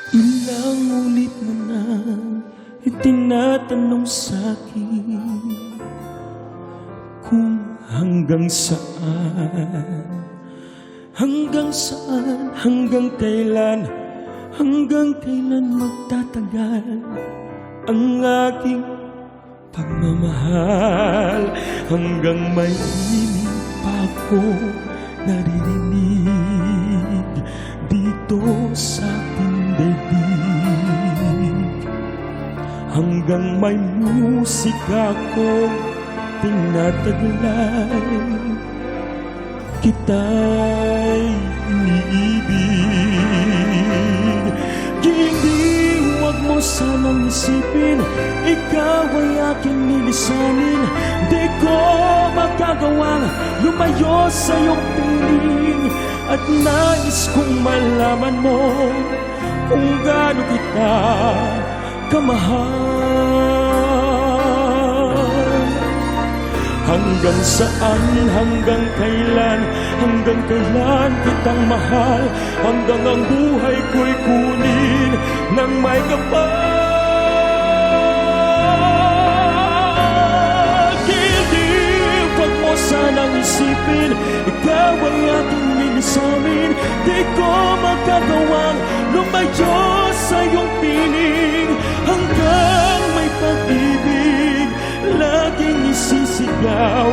Ilang ulit mo na itinatanong sa'kin kung hanggang saan, hanggang kailan magtatagal ang aking pagmamahal, hanggang may hiling pa ako naririnig dito sa ating daigdig, hanggang may musika kong tinataglay, kita'y iniibig. Hindi, huwag mo sanang isipin, ikaw ay aking nilisanin. Di ko magagawang lumayo sa iyong piling, at nais kong malaman mo kung gaano kita kamahal. Hanggang saan, hanggang kailan kitang mahal, hanggang ang buhay ko'y kunin ng may kapal. Hindi, huwag mo sanang isipin, ikaw ay aking nilisanin. Di ko magagawang lumayo sa iyong piling, hanggang may pag-ibig laging isisigaw